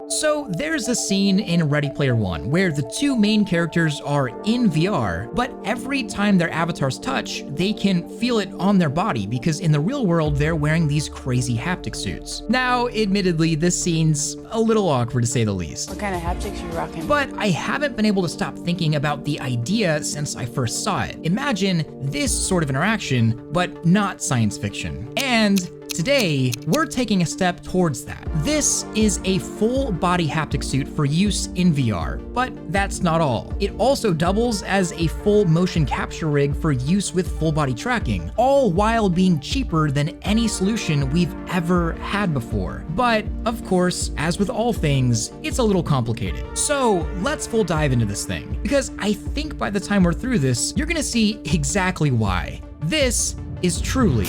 So there's a scene in Ready Player One where the two main characters are in VR, but every time their avatars touch, they can feel it on their body because in the real world, they're wearing these crazy haptic suits. Now, admittedly, this scene's a little awkward to say the least. What kind of haptics you rocking? But I haven't been able to stop thinking about the idea since I first saw it. Imagine this sort of interaction, but not science fiction. And today, we're taking a step towards that. This is a full-body haptic suit for use in VR, but that's not all. It also doubles as a full motion capture rig for use with full-body tracking, all while being cheaper than any solution we've ever had before. But, of course, as with all things, it's a little complicated. So let's full dive into this thing, because I think by the time we're through this, you're gonna see exactly why. This is truly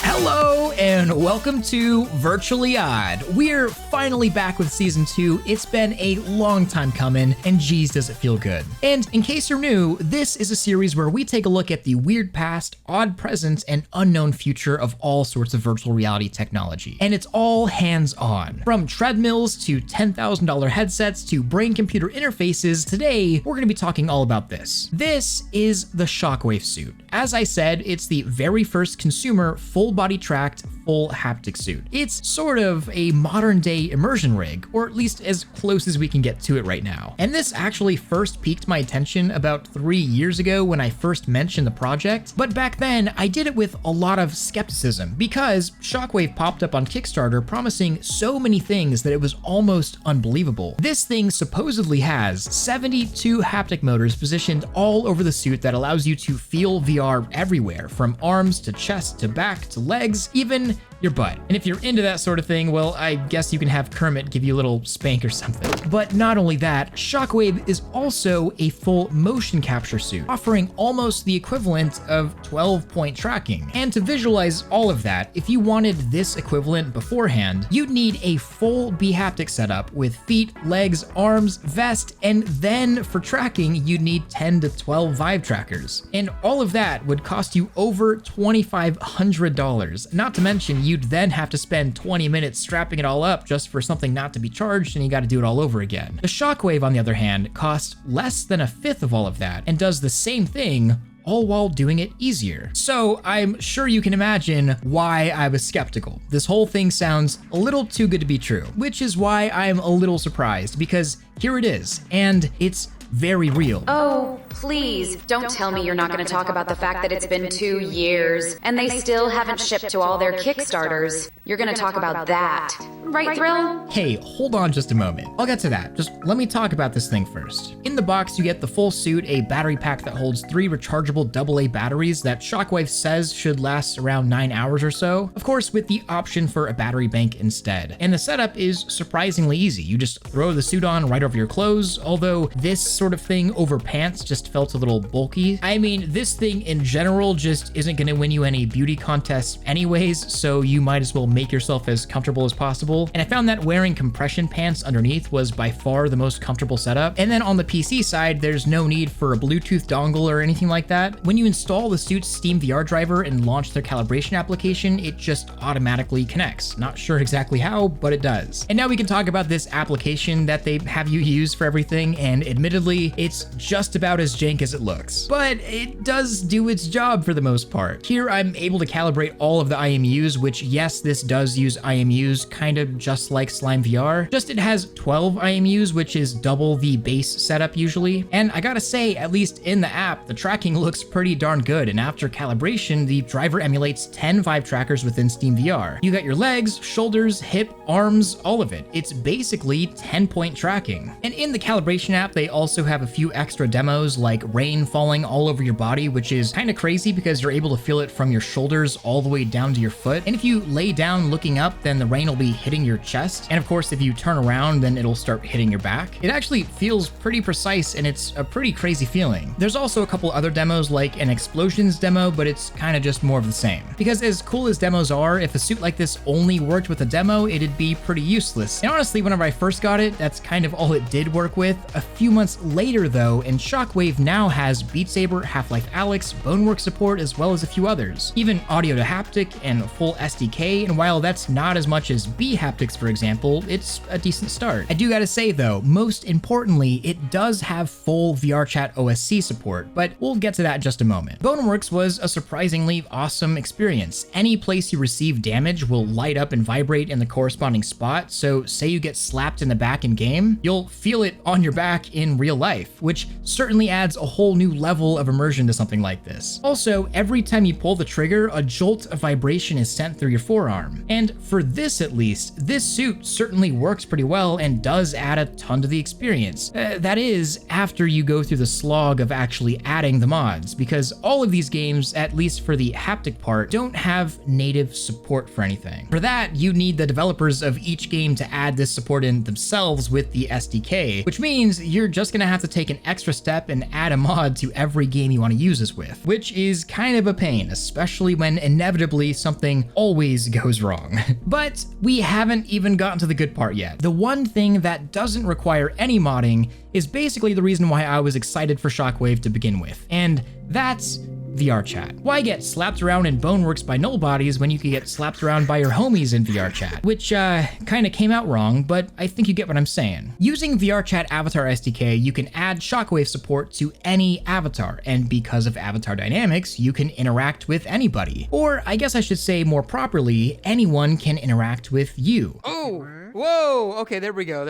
Hello and welcome to Virtually Odd. We're finally back with season 2. It's been a long time coming, and geez, does it feel good. And in case you're new, this is a series where we take a look at the weird past, odd present, and unknown future of all sorts of virtual reality technology. And it's all hands-on. From treadmills to $10,000 headsets to brain-computer interfaces, today we're gonna be talking all about this. This is the Shockwave suit. As I said, it's the very first consumer full-body tracked full haptic suit. It's sort of a modern day immersion rig, or at least as close as we can get to it right now. And this actually first piqued my attention about 3 years ago when I first mentioned the project, but back then I did it with a lot of skepticism because Shockwave popped up on Kickstarter promising so many things that it was almost unbelievable. This thing supposedly has 72 haptic motors positioned all over the suit that allows you to feel VR everywhere, from arms to chest to back to legs, even your butt. And if you're into that sort of thing, well, I guess you can have Kermit give you a little spank or something. But not only that, Shockwave is also a full motion capture suit, offering almost the equivalent of 12-point tracking. And to visualize all of that, if you wanted this equivalent beforehand, you'd need a full BHaptic setup with feet, legs, arms, vest, and then for tracking, you'd need 10 to 12 Vive trackers. And all of that would cost you over $2,500, not to mention you'd then have to spend 20 minutes strapping it all up just for something not to be charged, and you got to do it all over again. The Shockwave, on the other hand, costs less than a fifth of all of that and does the same thing, all while doing it easier. So I'm sure you can imagine why I was skeptical. This whole thing sounds a little too good to be true, which is why I'm a little surprised, because here it is, and it's very real. Oh, please, don't tell me you're not going to talk about the fact that it's been 2 years and they still haven't shipped to all their Kickstarters. You're going to talk about that. Right, Thrill? Hey, hold on just a moment. I'll get to that. Just let me talk about this thing first. In the box, you get the full suit, a battery pack that holds 3 rechargeable AA batteries that Shockwave says should last around 9 hours or so. Of course, with the option for a battery bank instead. And the setup is surprisingly easy. You just throw the suit on right over your clothes, although this sort of thing over pants just felt a little bulky. I mean, this thing in general just isn't gonna win you any beauty contests anyways, so you might as well make yourself as comfortable as possible. And I found that wearing compression pants underneath was by far the most comfortable setup. And then on the PC side, there's no need for a Bluetooth dongle or anything like that. When you install the suit's Steam VR driver and launch their calibration application, it just automatically connects. Not sure exactly how, but it does. And now we can talk about this application that they have you use for everything, and admittedly, it's just about as jank as it looks. But it does do its job for the most part. Here, I'm able to calibrate all of the IMUs, which yes, this does use IMUs, kind of just like Slime VR. Just it has 12 IMUs, which is double the base setup usually. And I gotta say, at least in the app, the tracking looks pretty darn good. And after calibration, the driver emulates 10 Vive trackers within Steam VR. You got your legs, shoulders, hip, arms, all of it. It's basically 10-point tracking. And in the calibration app, they also also have a few extra demos like rain falling all over your body, which is kind of crazy because you're able to feel it from your shoulders all the way down to your foot. And if you lay down looking up, then the rain will be hitting your chest. And of course, if you turn around, then it'll start hitting your back. It actually feels pretty precise and it's a pretty crazy feeling. There's also a couple other demos like an explosions demo, but it's kind of just more of the same. Because as cool as demos are, if a suit like this only worked with a demo, it'd be pretty useless. And honestly, whenever I first got it, that's kind of all it did work with. A few months later though, and Shockwave now has Beat Saber, Half-Life Alyx, Boneworks support, as well as a few others. Even audio to haptic and a full SDK, and while that's not as much as B-Haptics for example, it's a decent start. I do gotta say though, most importantly, it does have full VRChat OSC support, but we'll get to that in just a moment. Boneworks was a surprisingly awesome experience. Any place you receive damage will light up and vibrate in the corresponding spot, so say you get slapped in the back in game, you'll feel it on your back in real life, which certainly adds a whole new level of immersion to something like this. Also, every time you pull the trigger, a jolt of vibration is sent through your forearm. And for this at least, this suit certainly works pretty well and does add a ton to the experience. That is, after you go through the slog of actually adding the mods, because all of these games, at least for the haptic part, don't have native support for anything. For that, you need the developers of each game to add this support in themselves with the SDK, which means you're just gonna have to take an extra step and add a mod to every game you want to use this with, which is kind of a pain, especially when inevitably something always goes wrong. But we haven't even gotten to the good part yet. The one thing that doesn't require any modding is basically the reason why I was excited for Shockwave to begin with, and that's VRChat. Why get slapped around in Boneworks by null bodies when you could get slapped around by your homies in VRChat? Which kind of came out wrong, but I think you get what I'm saying. Using VRChat Avatar SDK, you can add Shockwave support to any avatar, and because of avatar dynamics, you can interact with anybody. Or I guess I should say more properly, anyone can interact with you. Oh! Whoa, okay, there we go.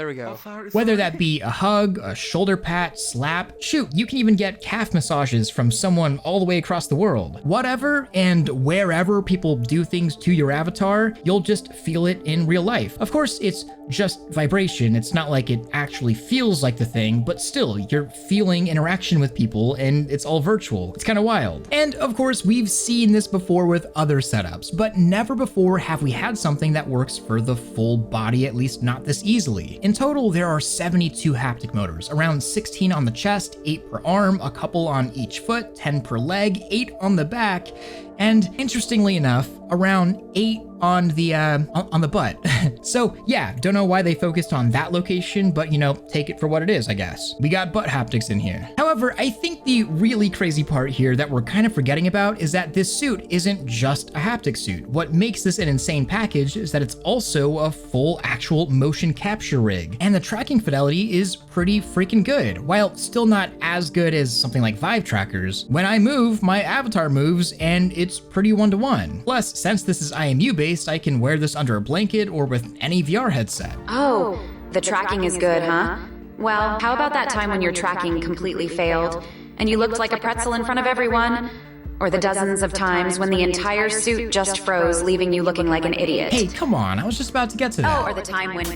Whether that be a hug, a shoulder pat, slap, shoot, you can even get calf massages from someone all the way across the world. Whatever and wherever people do things to your avatar, you'll just feel it in real life. Of course, it's just vibration. It's not like it actually feels like the thing, but still, you're feeling interaction with people and it's all virtual. It's kind of wild. And of course, we've seen this before with other setups, but never before have we had something that works for the full body, at least not this easily. In total, there are 72 haptic motors, around 16 on the chest, 8 per arm, a couple on each foot, 10 per leg, 8 on the back, and interestingly enough, around 8 on the butt. So yeah, don't know why they focused on that location, but you know, take it for what it is, I guess. We got butt haptics in here. However, I think the really crazy part here that we're kind of forgetting about is that this suit isn't just a haptic suit. What makes this an insane package is that it's also a full actual motion capture rig, and the tracking fidelity is pretty freaking good. While still not as good as something like Vive trackers, when I move, my avatar moves, and it's pretty one-to-one. Plus, since this is IMU based, I can wear this under a blanket or with any VR headset. Oh, the tracking is good, huh? Well, how about that time when your tracking completely failed and you looked like a pretzel in front of everyone? Or the dozens of times when the entire suit just froze, leaving you looking like an idiot? Hey, come on, I was just about to get to that. Oh, or the time when...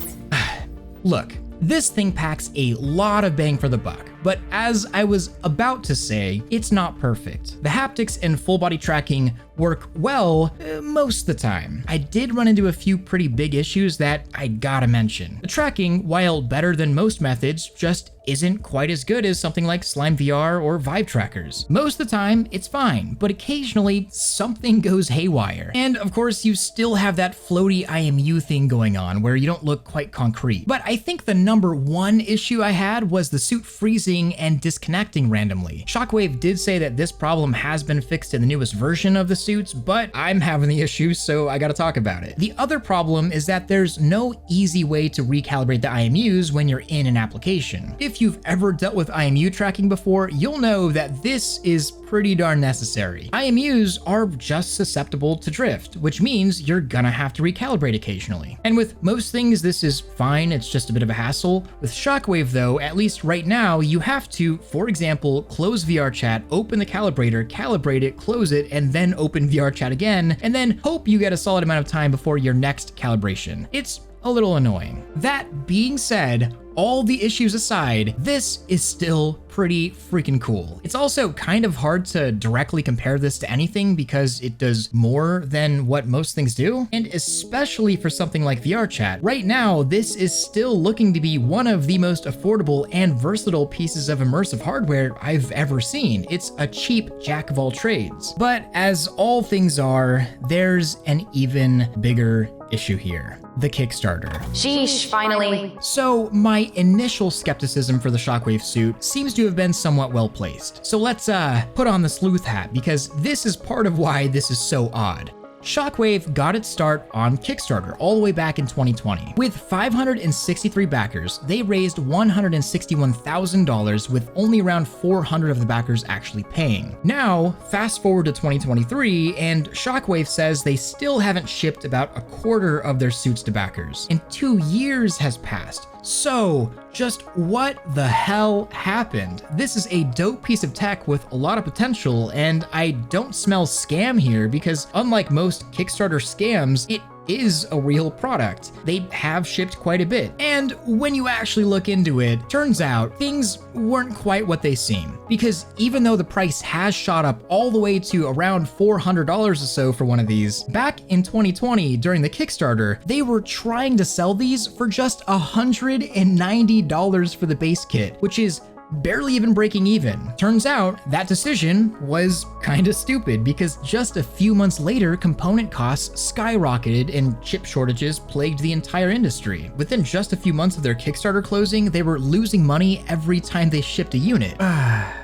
Look, this thing packs a lot of bang for the buck, but as I was about to say, it's not perfect. The haptics and full body tracking work well most of the time. I did run into a few pretty big issues that I gotta mention. The tracking, while better than most methods, just isn't quite as good as something like Slime VR or Vive trackers. Most of the time, it's fine, but occasionally something goes haywire. And of course, you still have that floaty IMU thing going on where you don't look quite concrete. But I think the number one issue I had was the suit freezing and disconnecting randomly. Shockwave did say that this problem has been fixed in the newest version of the suits, but I'm having the issue, so I gotta talk about it. The other problem is that there's no easy way to recalibrate the IMUs when you're in an application. If you've ever dealt with IMU tracking before, you'll know that this is pretty darn necessary. IMUs are just susceptible to drift, which means you're gonna have to recalibrate occasionally. And with most things, this is fine, it's just a bit of a hassle. With Shockwave though, at least right now, you have to, for example, close VRChat, open the calibrator, calibrate it, close it, and then open VRChat again, and then hope you get a solid amount of time before your next calibration. It's a little annoying. That being said, all the issues aside, this is still pretty freaking cool. It's also kind of hard to directly compare this to anything because it does more than what most things do, and especially for something like VR chat. Right now, this is still looking to be one of the most affordable and versatile pieces of immersive hardware I've ever seen. It's a cheap jack of all trades. But as all things are, there's an even bigger issue here. The Kickstarter. Sheesh, finally. So my initial skepticism for the Shockwave suit seems to have been somewhat well placed. So let's put on the sleuth hat, because this is part of why this is so odd. Shockwave got its start on Kickstarter all the way back in 2020. With 563 backers, they raised $161,000 with only around 400 of the backers actually paying. Now, fast forward to 2023, and Shockwave says they still haven't shipped about a quarter of their suits to backers, and 2 years has passed. So, just what the hell happened? This is a dope piece of tech with a lot of potential, and I don't smell scam here because unlike most Kickstarter scams, it is a real product. They have shipped quite a bit. And when you actually look into it, turns out things weren't quite what they seem. Because even though the price has shot up all the way to around $400 or so for one of these, back in 2020 during the Kickstarter, they were trying to sell these for just $190 for the base kit, which is barely even breaking even. Turns out that decision was kinda stupid because just a few months later, component costs skyrocketed and chip shortages plagued the entire industry. Within just a few months of their Kickstarter closing, they were losing money every time they shipped a unit.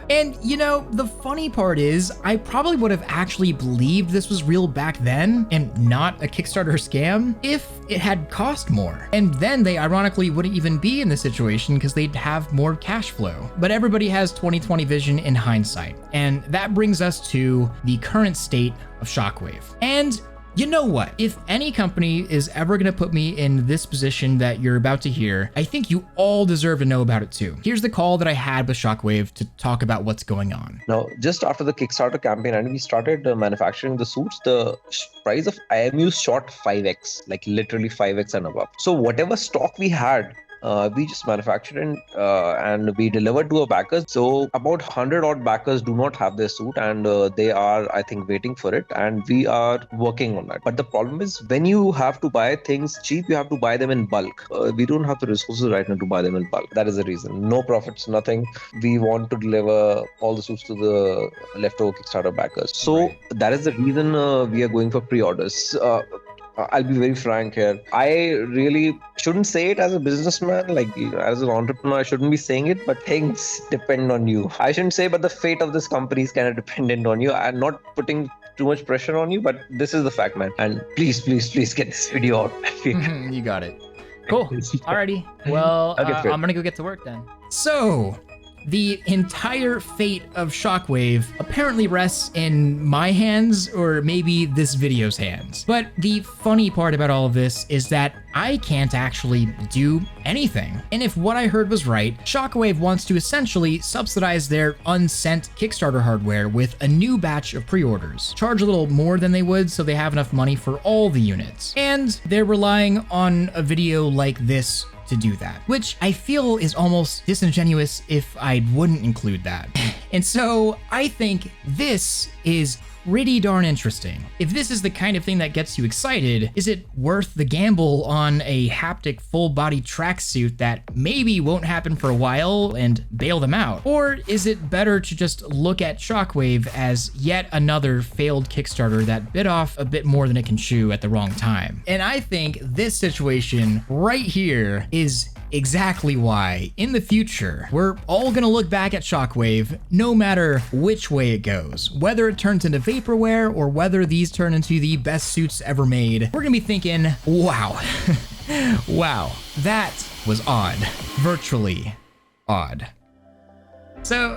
And you know, the funny part is, I probably would have actually believed this was real back then and not a Kickstarter scam if it had cost more. And then they ironically wouldn't even be in this situation because they'd have more cash flow. But everybody has 2020 vision in hindsight. And that brings us to the current state of Shockwave. And you know what? If any company is ever gonna put me in this position that you're about to hear, I think you all deserve to know about it too. Here's the call that I had with Shockwave to talk about what's going on. Now, just after the Kickstarter campaign and we started manufacturing the suits, the price of IMUs shot 5x, like literally 5x and above. So whatever stock we had, we just manufactured and we delivered to our backers. So about 100 odd backers do not have their suit, and they are, I think, waiting for it, and we are working on that. But the problem is, when you have to buy things cheap, you have to buy them in bulk. We don't have the resources right now to buy them in bulk. That is the reason. No profits, nothing. We want to deliver all the suits to the leftover Kickstarter backers. So that is the reason we are going for pre-orders. I'll be very frank here. I really shouldn't say it as a businessman, like as an entrepreneur, I shouldn't be saying it, but things depend on you. I shouldn't say, but the fate of this company is kind of dependent on you. I'm not putting too much pressure on you, but this is the fact, man. And please get this video out. You got it. Cool. Alrighty. Well, I'm gonna go get to work then. So, the entire fate of Shockwave apparently rests in my hands, or maybe this video's hands. But the funny part about all of this is that I can't actually do anything. And if what I heard was right, Shockwave wants to essentially subsidize their unsent Kickstarter hardware with a new batch of pre-orders. Charge a little more than they would so they have enough money for all the units. And they're relying on a video like this to do that, which I feel is almost disingenuous if I wouldn't include that. And so I think this is pretty darn interesting. If this is the kind of thing that gets you excited, is it worth the gamble on a haptic full-body tracksuit that maybe won't happen for a while and bail them out? Or is it better to just look at Shockwave as yet another failed Kickstarter that bit off a bit more than it can chew at the wrong time? And I think this situation right here is exactly why, in the future, we're all gonna look back at Shockwave, no matter which way it goes. Whether it turns into vaporware or whether these turn into the best suits ever made, we're gonna be thinking, wow, wow, that was odd. Virtually odd. So,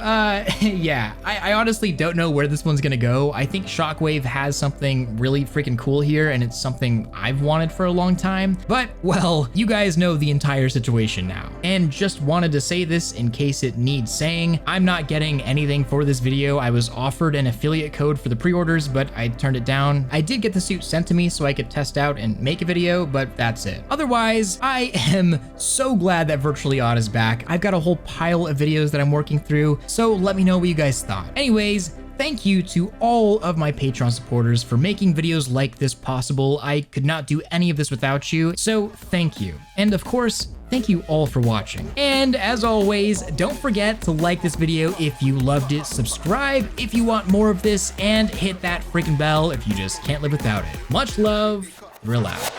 yeah, I honestly don't know where this one's gonna go. I think Shockwave has something really freaking cool here, and it's something I've wanted for a long time. But, well, you guys know the entire situation now. And just wanted to say this in case it needs saying, I'm not getting anything for this video. I was offered an affiliate code for the pre-orders, but I turned it down. I did get the suit sent to me so I could test out and make a video, but that's it. Otherwise, I am so glad that Virtually Odd is back. I've got a whole pile of videos that I'm working through, so let me know what you guys thought. Anyways, thank you to all of my Patreon supporters for making videos like this possible. I could not do any of this without you, so thank you. And of course, thank you all for watching. And as always, don't forget to like this video if you loved it, subscribe if you want more of this, and hit that freaking bell if you just can't live without it. Much love, Thrill out.